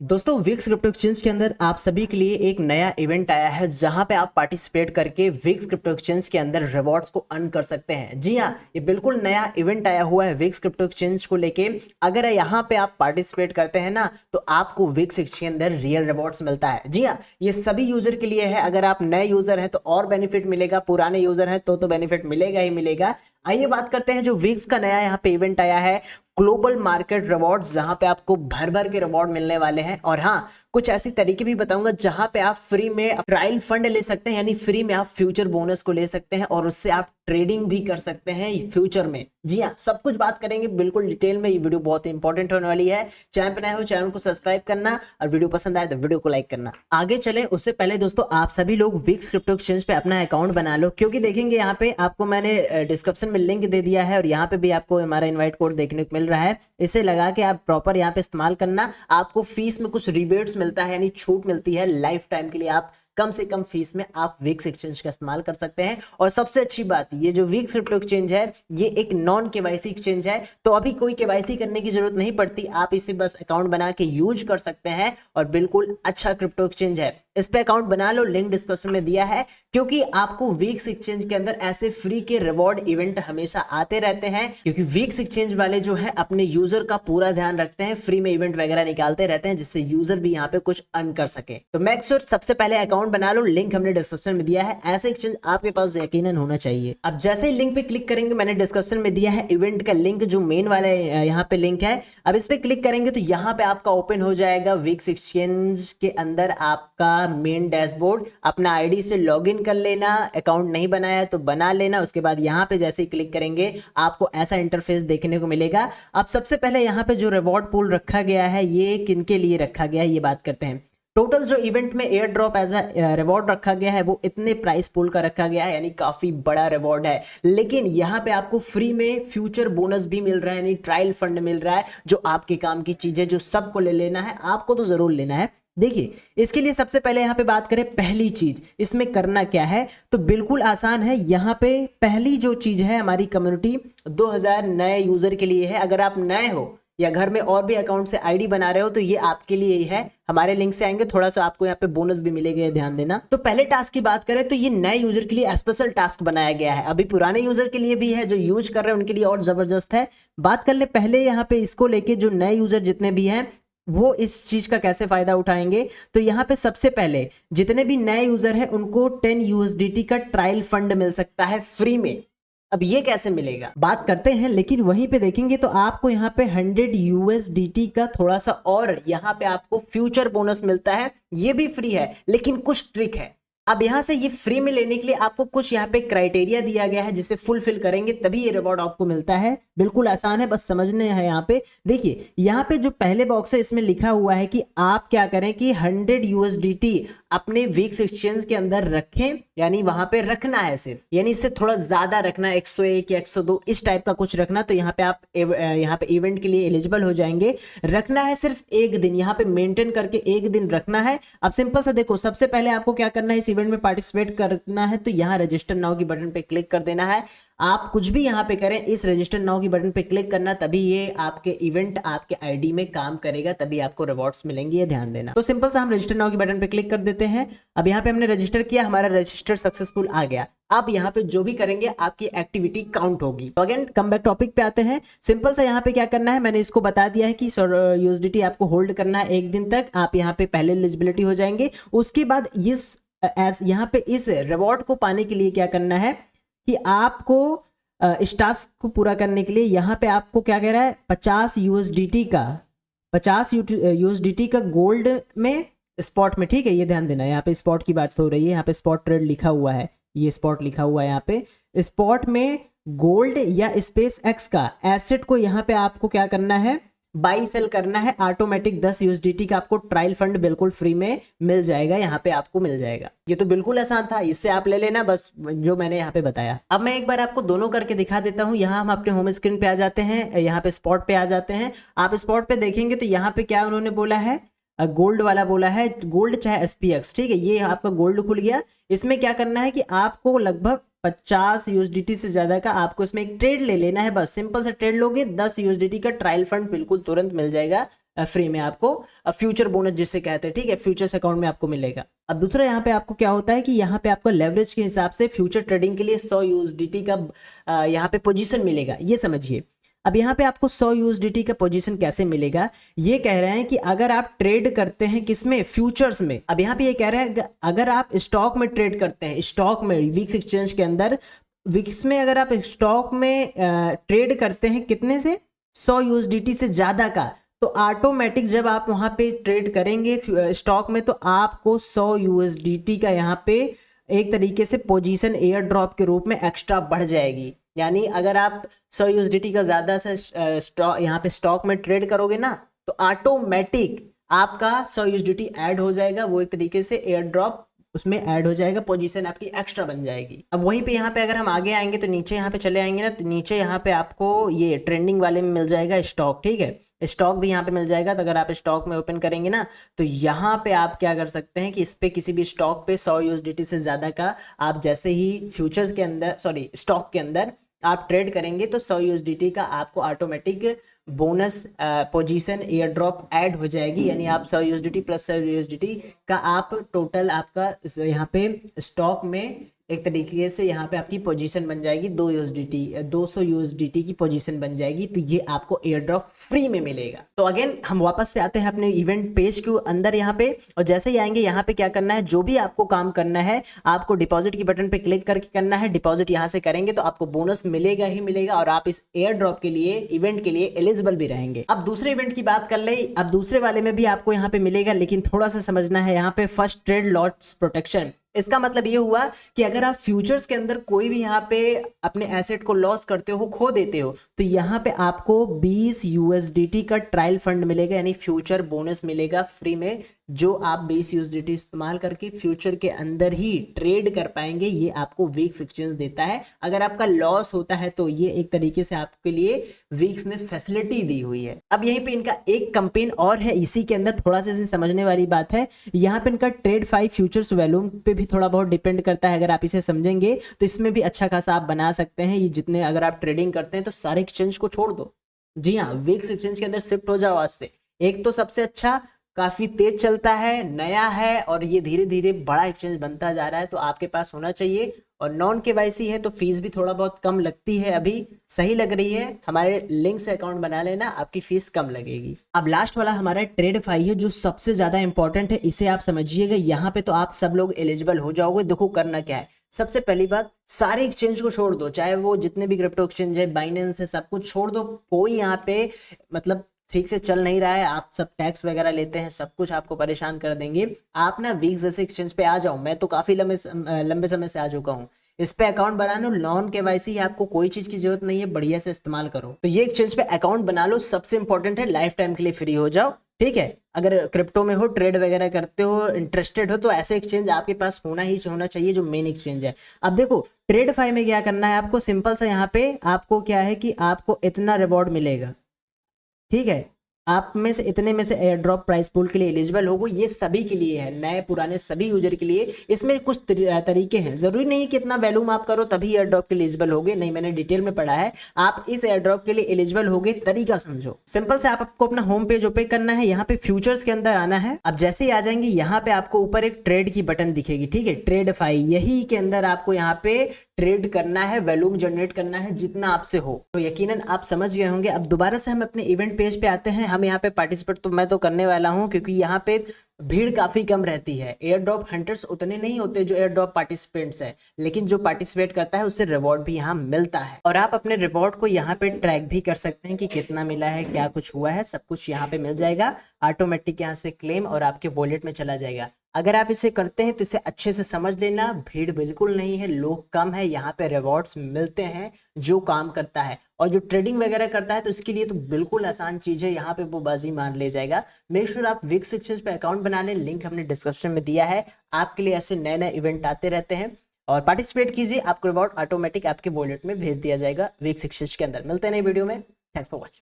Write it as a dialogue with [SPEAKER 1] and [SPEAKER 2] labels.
[SPEAKER 1] दोस्तों Vicks crypto exchange के अंदर आप सभी के लिए एक नया इवेंट आया है जहां पे आप पार्टिसिपेट करके विक्स क्रिप्टो एक्सचेंज के अंदर रिवॉर्ड्स को अर्न कर सकते हैं। जी हाँ, ये बिल्कुल नया इवेंट आया हुआ है विक्स क्रिप्टो एक्सचेंज को लेके। अगर यहाँ पे आप पार्टिसिपेट करते हैं ना तो आपको विक्स एक्सचेंज के अंदर रियल रिवॉर्ड्स मिलता है। जी हाँ, ये सभी यूजर के लिए है। अगर आप नए यूजर हैं तो और बेनिफिट मिलेगा, पुराने यूजर हैं तो बेनिफिट मिलेगा ही मिलेगा। आइए बात करते हैं जो विक्स का नया यहाँ पे इवेंट आया है, ग्लोबल मार्केट रिवॉर्ड्स, जहां पे आपको भर भर के रिवॉर्ड मिलने वाले हैं। और हाँ, कुछ ऐसी तरीके भी बताऊंगा जहां पे आप फ्री में ट्रायल फंड ले सकते हैं, यानी फ्री में आप फ्यूचर बोनस को ले सकते हैं और उससे आप ट्रेडिंग भी कर सकते हैं फ्यूचर में। जी हाँ, सब कुछ बात करेंगे बिल्कुल डिटेल में। ये वीडियो बहुत ही इंपॉर्टेंट होने वाली है। चैनल पर नए हो चैनल को सब्सक्राइब करना और वीडियो पसंद आए तो वीडियो को लाइक करना। आगे चले उससे पहले दोस्तों आप सभी लोग विक्स क्रिप्टो एक्सचेंज पे अपना अकाउंट बना लो, क्योंकि देखेंगे यहाँ पे आपको मैंने डिस्क्रिप्शन में लिंक दे दिया है और यहाँ पे भी आपको हमारा इनवाइट कोड देखने को मिल रहा है। इसे लगा के आप प्रॉपर यहाँ पे इस्तेमाल करना। आपको फीस में कुछ रिबेट्स मिलता है, यानी छूट मिलती है लाइफ टाइम के लिए। आप कम से कम फीस में आप विक्स एक्सचेंज का इस्तेमाल कर सकते हैं। और सबसे अच्छी बात, ये जो विक्स क्रिप्टो एक्सचेंज है ये एक नॉन केवाईसी एक्सचेंज है, तो अभी कोई केवाईसी करने की जरूरत नहीं पड़ती। आप इसे बस अकाउंट बना के यूज कर सकते हैं और बिल्कुल अच्छा क्रिप्टो एक्सचेंज है। इस पे अकाउंट बना लो, लिंक डिस्क्रिप्शन में दिया है। क्योंकि आपको विक्स एक्सचेंज के अंदर ऐसे फ्री के रिवॉर्ड इवेंट हमेशा आते रहते हैं, क्योंकि विक्स एक्सचेंज वाले जो है अपने यूजर का पूरा ध्यान रखते हैं, फ्री में इवेंट वगैरह निकालते रहते हैं जिससे यूजर भी यहाँ पे कुछ अर्न कर सके। तो मेक श्योर सबसे पहले अकाउंट बना लो, लिंक हमने डिस्क्रिप्शन में दिया है। ऐसे एक्सचेंज आपके पास यकीनन होना चाहिए। अब जैसे ही लिंक पे क्लिक करेंगे, मैंने डिस्क्रिप्शन में दिया है इवेंट का लिंक, जो मेन वाला यहाँ पे लिंक है। अब इस पे क्लिक करेंगे तो यहाँ पे आपका ओपन हो जाएगा विक्स एक्सचेंज के अंदर आपका मेन डैशबोर्ड। अपना आईडी से लॉगिन कर लेना, अकाउंट नहीं बनाया तो बना लेना। उसके बाद यहाँ पे जैसे ही क्लिक करेंगे आपको ऐसा इंटरफेस देखने को मिलेगा। अब सबसे पहले यहाँ पे जो रिवॉर्ड पूल रखा गया है ये किन के लिए रखा गया है ये बात करते हैं। टोटल जो इवेंट में air drop as a reward रखा गया है वो इतने प्राइस पूल का रखा गया है, यानी काफी बड़ा रिवॉर्ड है। लेकिन यहाँ पे आपको फ्री में फ्यूचर बोनस भी मिल रहा है, यानी ट्रायल फंड मिल रहा है, जो आपके काम की चीज है, जो सबको ले लेना है। आपको तो जरूर लेना है। देखिए, इसके लिए सबसे पहले यहाँ पे बात करें पहली चीज इसमें करना क्या है, तो बिल्कुल आसान है। यहाँ पे पहली जो चीज है हमारी कम्युनिटी 2000 नए यूजर के लिए है। अगर आप नए हो या घर में और भी अकाउंट से आईडी बना रहे हो तो ये आपके लिए ही है। हमारे लिंक से आएंगे, थोड़ा सा आपको यहाँ पे बोनस भी मिलेगा, ध्यान देना। तो पहले टास्क की बात करें तो ये नए यूजर के लिए स्पेशल टास्क बनाया गया है। अभी पुराने यूजर के लिए भी है, जो यूज कर रहे हैं उनके लिए और जबरदस्त है। बात कर ले पहले यहाँ पे इसको लेके, जो नए यूजर जितने भी हैं वो इस चीज का कैसे फायदा उठाएंगे। तो यहाँ पे सबसे पहले जितने भी नए यूजर हैं उनको 10 यूएसडीटी का ट्रायल फंड मिल सकता है फ्री में। अब ये कैसे मिलेगा बात करते हैं, लेकिन वहीं पे देखेंगे तो आपको यहाँ पे 100 यूएसडीटी का थोड़ा सा और यहाँ पे आपको फ्यूचर बोनस मिलता है। ये भी फ्री है लेकिन कुछ ट्रिक है। अब यहाँ से ये फ्री में लेने के लिए आपको कुछ यहाँ पे क्राइटेरिया दिया गया है, जिसे फुलफिल करेंगे तभी ये रिवॉर्ड आपको मिलता है। बिल्कुल आसान है, बस समझने हैं। यहाँ पे देखिए, यहाँ पे जो पहले बॉक्स है इसमें लिखा हुआ है कि आप क्या करें कि 100 यूएसडीटी अपने विक्स एक्सचेंज के अंदर रखें, यानी वहां पे रखना है सिर्फ, यानी इससे थोड़ा ज्यादा रखना, 101 या 102 इस टाइप का कुछ रखना। तो यहाँ पे आप यहाँ पे इवेंट के लिए एलिजिबल हो जाएंगे। रखना है सिर्फ एक दिन, यहाँ पे मेंटेन करके एक दिन रखना है। अब सिंपल सा देखो, सबसे पहले आपको क्या करना है, इस इवेंट में पार्टिसिपेट करना है तो यहाँ रजिस्टर नाउ की बटन पे क्लिक कर देना है। आप कुछ भी यहाँ पे करें, इस रजिस्टर नाउ की बटन पे क्लिक करना, तभी ये आपके इवेंट आपके आईडी में काम करेगा, तभी आपको रिवॉर्ड्स मिलेंगे, ये ध्यान देना। तो सिंपल सा हम रजिस्टर नाउ की बटन पे क्लिक कर देते हैं। अब यहाँ पे हमने रजिस्टर किया, हमारा रजिस्टर सक्सेसफुल आ गया। अब यहाँ पे जो भी करेंगे आपकी एक्टिविटी काउंट होगी। तो अगेन कम बैक टॉपिक पे आते हैं। सिंपल सा यहाँ पे क्या करना है, मैंने इसको बता दिया है कि यूएसडीटी आपको होल्ड करना है एक दिन तक। आप यहाँ पे पहले एलिजिबिलिटी हो जाएंगे। उसके बाद यहाँ पे इस रिवॉर्ड को पाने के लिए क्या करना है कि आपको इस टास्क को पूरा करने के लिए यहाँ पे आपको क्या कह रहा है, 50 यूएसडीटी का गोल्ड में स्पॉट में, ठीक है, ये ध्यान देना। यहाँ पे स्पॉट की बात हो रही है, यहाँ पे स्पॉट ट्रेड लिखा हुआ है, ये स्पॉट लिखा हुआ है। यहाँ पे स्पॉट में गोल्ड या स्पेस एक्स का एसेट को यहाँ पे आपको क्या करना है, बाई सेल करना है। ऑटोमेटिक 10 यूएसडीटी का आपको ट्रायल फंड बिल्कुल फ्री में मिल जाएगा, यहाँ पे आपको मिल जाएगा। ये तो बिल्कुल आसान था, इससे आप ले लेना बस, जो मैंने यहाँ पे बताया। अब मैं एक बार आपको दोनों करके दिखा देता हूँ। यहाँ हम अपने होम स्क्रीन पे आ जाते हैं, यहाँ पे स्पॉट पे आ जाते हैं। आप स्पॉट पे देखेंगे तो यहाँ पे क्या उन्होंने बोला है, गोल्ड वाला बोला है, गोल्ड चाहे एसपीएक्स, ठीक है, ये आपका गोल्ड खुल गया। इसमें क्या करना है कि आपको लगभग 50 यूएसडीटी से ज्यादा का आपको इसमें एक ट्रेड ले लेना है। बस सिंपल सा ट्रेड लोगे, 10 यूएसडीटी का ट्रायल फंड बिल्कुल तुरंत मिल जाएगा। फ्री में आपको फ्यूचर बोनस जिसे कहते हैं, ठीक है, फ्यूचर्स अकाउंट में आपको मिलेगा। अब दूसरा यहाँ पे आपको क्या होता है कि यहाँ पे आपको लेवरेज के हिसाब से फ्यूचर ट्रेडिंग के लिए 100 यूएसडीटी का यहाँ पे पोजीशन मिलेगा, ये समझिए। अब यहाँ पे आपको 100 यूएसडीटी का पोजीशन कैसे मिलेगा, ये कह रहे हैं कि अगर आप ट्रेड करते हैं किसमें, फ्यूचर्स में। अब यहाँ पे ये कह रहे हैं अगर आप स्टॉक में ट्रेड करते हैं, स्टॉक में विक्स एक्सचेंज के अंदर, विक्स में अगर आप स्टॉक में ट्रेड करते हैं कितने से, 100 यूएसडीटी से ज़्यादा का, तो ऑटोमेटिक जब आप वहाँ पे ट्रेड करेंगे स्टॉक में, तो आपको 100 यूएसडीटी का यहाँ पे एक तरीके से पोजीशन एयर ड्रॉप के रूप में एक्स्ट्रा बढ़ जाएगी। यानी अगर आप 100 यूएसडीटी का ज़्यादा से स्टॉक यहाँ पे स्टॉक में ट्रेड करोगे ना, तो ऑटोमेटिक आपका 100 यूएसडीटी ऐड हो जाएगा, वो एक तरीके से एयर ड्रॉप उसमें ऐड हो जाएगा, पोजीशन आपकी एक्स्ट्रा बन जाएगी। अब वहीं पे यहाँ पे अगर हम आगे आएंगे तो नीचे यहाँ पे चले आएंगे ना, तो नीचे यहाँ पे आपको ये ट्रेंडिंग वाले में मिल जाएगा स्टॉक, ठीक है, स्टॉक भी यहाँ पे मिल जाएगा। तो अगर आप स्टॉक में ओपन करेंगे ना, तो यहाँ पे आप क्या कर सकते हैं कि इस पे किसी भी स्टॉक पे 100 यूएसडीटी से ज़्यादा का आप जैसे ही फ्यूचर्स के अंदर, सॉरी स्टॉक के अंदर आप ट्रेड करेंगे, तो 100 यूएसडीटी का आपको automatic bonus position air drop add हो जाएगी। यानी आप 100 यूएसडीटी प्लस 100 यूएसडीटी का आप टोटल आपका यहाँ पे स्टॉक में एक तरीके से यहाँ पे आपकी पोजीशन बन जाएगी 200 यूएसडीटी की पोजीशन बन जाएगी। तो ये आपको एयर ड्रॉप फ्री में मिलेगा। तो अगेन हम वापस से आते हैं अपने इवेंट पेज के अंदर यहाँ पे, और जैसे ही आएंगे यहाँ पे क्या करना है, जो भी आपको काम करना है आपको डिपॉजिट की बटन पे क्लिक करके करना है। डिपॉजिट यहाँ से करेंगे तो आपको बोनस मिलेगा ही मिलेगा, और आप इस एयर ड्रॉप के लिए इवेंट के लिए एलिजिबल भी रहेंगे। अब दूसरे इवेंट की बात कर ले, अब दूसरे वाले में भी आपको यहाँ पे मिलेगा, लेकिन थोड़ा सा समझना है यहाँ पे फर्स्ट ट्रेड लॉस प्रोटेक्शन। इसका मतलब ये हुआ कि अगर आप फ्यूचर्स के अंदर कोई भी यहाँ पे अपने एसेट को लॉस करते हो, खो देते हो, तो यहाँ पे आपको 20 यूएसडीटी का ट्रायल फंड मिलेगा, यानी फ्यूचर बोनस मिलेगा फ्री में, जो आप 20 यूएसडीटी इस्तेमाल करके फ्यूचर के अंदर ही ट्रेड कर पाएंगे। ये आपको वीक्स एक्सचेंज देता है। अगर आपका लॉस होता है तो ये एक तरीके से आपके लिए वीक्स ने फैसिलिटी दी हुई है। अब यहीं पे इनका एक कैंपेन और है, इसी के अंदर थोड़ा सा समझने वाली बात है। यहाँ पे इनका ट्रेड 5 फ्यूचर्स वॉल्यूम पे भी थोड़ा बहुत डिपेंड करता है। अगर आप इसे समझेंगे तो इसमें भी अच्छा खासा आप बना सकते हैं। ये जितने अगर आप ट्रेडिंग करते हैं तो सारे एक्सचेंज को छोड़ दो, जी हाँ, वीक्स एक्सचेंज के अंदर शिफ्ट हो जाओ आज से। एक तो सबसे अच्छा, काफी तेज चलता है, नया है, और ये धीरे धीरे बड़ा एक्सचेंज बनता जा रहा है, तो आपके पास होना चाहिए। और नॉन केवाईसी है तो फीस भी थोड़ा बहुत कम लगती है, अभी सही लग रही है। हमारे लिंक से अकाउंट बना लेना, आपकी फीस कम लगेगी। अब लास्ट वाला हमारा TradeFi है, जो सबसे ज्यादा इंपॉर्टेंट है, इसे आप समझिएगा। यहाँ पे तो आप सब लोग एलिजिबल हो जाओगे। देखो करना क्या है, सबसे पहली बात, सारे एक्सचेंज को छोड़ दो, चाहे वो जितने भी क्रिप्टो एक्सचेंज है, बाइनेंस है, सब कुछ छोड़ दो। कोई यहाँ पे मतलब ठीक से चल नहीं रहा है, आप सब टैक्स वगैरह लेते हैं, सब कुछ आपको परेशान कर देंगे। आप ना वीक्स जैसे एक्सचेंज पे आ जाओ, मैं तो काफी लंबे समय से आ चुका हूँ। इस पे अकाउंट बना लो, नॉन केवाईसी है, आपको कोई चीज की जरूरत नहीं है, बढ़िया से इस्तेमाल करो। तो ये एक्सचेंज पे अकाउंट बना लो, सबसे इंपॉर्टेंट है, लाइफ टाइम के लिए फ्री हो जाओ, ठीक है। अगर क्रिप्टो में हो, ट्रेड वगैरह करते हो, इंटरेस्टेड हो, तो ऐसे एक्सचेंज आपके पास होना चाहिए जो मेन एक्सचेंज है। अब देखो TradeFi में क्या करना है आपको, सिंपल सा, यहाँ पे आपको क्या है कि आपको इतना रिवॉर्ड मिलेगा, ठीक है। आप में से इतने में से एयर ड्रॉप प्राइस पूल के लिए एलिजिबल होगो। ये सभी के लिए है, नए पुराने सभी यूजर के लिए। इसमें कुछ तरीके हैं, जरूरी नहीं कि इतना वैल्यूम आप करो तभी एयर ड्रॉप के लिए एलिजिबल होगे, नहीं, मैंने डिटेल में पढ़ा है। आप इस एयर ड्रॉप के लिए एलिजिबल होगे, तरीका समझो। सिंपल से आपको अपना होम पेज ओपन करना है, यहाँ पे फ्यूचर्स के अंदर आना है। अब जैसे ही आ जाएंगे, यहाँ पे आपको ऊपर एक ट्रेड की बटन दिखेगी, ठीक है, TradeFi, यही के अंदर आपको यहाँ पे ट्रेड करना है, वैल्यूम जनरेट करना है जितना आपसे हो। तो यकीनन आप समझ गए होंगे। अब दोबारा से हम अपने इवेंट पेज पे आते हैं। हम यहाँ पे पार्टिसिपेट तो मैं तो करने वाला हूँ, क्योंकि यहाँ पे भीड़ काफी कम रहती है। एयर ड्रॉप हंटर्स उतने नहीं होते जो एयर ड्रॉप पार्टिसिपेंट्स हैं, लेकिन जो पार्टिसिपेट करता है उससे रिवॉर्ड भी यहाँ मिलता है। और आप अपने रिवॉर्ड को यहाँ पे ट्रैक भी कर सकते हैं कि कितना मिला है, क्या कुछ हुआ है, सब कुछ यहाँ पे मिल जाएगा ऑटोमेटिक, यहाँ से क्लेम और आपके वॉलेट में चला जाएगा। अगर आप इसे करते हैं तो इसे अच्छे से समझ लेना, भीड़ बिल्कुल नहीं है, लोग कम है, यहाँ पे रिवॉर्ड्स मिलते हैं जो काम करता है। और जो ट्रेडिंग वगैरह करता है तो उसके लिए तो बिल्कुल आसान चीज है, यहाँ पे वो बाजी मार ले जाएगा। मेक श्योर आप विक्स एक्सचेंज पे अकाउंट बना लें, लिंक हमने डिस्क्रिप्शन में दिया है। आपके लिए ऐसे नए नए इवेंट आते रहते हैं, और पार्टिसिपेट कीजिए, आपको रिवॉर्ड ऑटोमेटिक आपके वॉलेट में भेज दिया जाएगा विक्स एक्सचेंज के अंदर। मिलते हैं नई वीडियो में, थैंक्स फॉर वॉचिंग।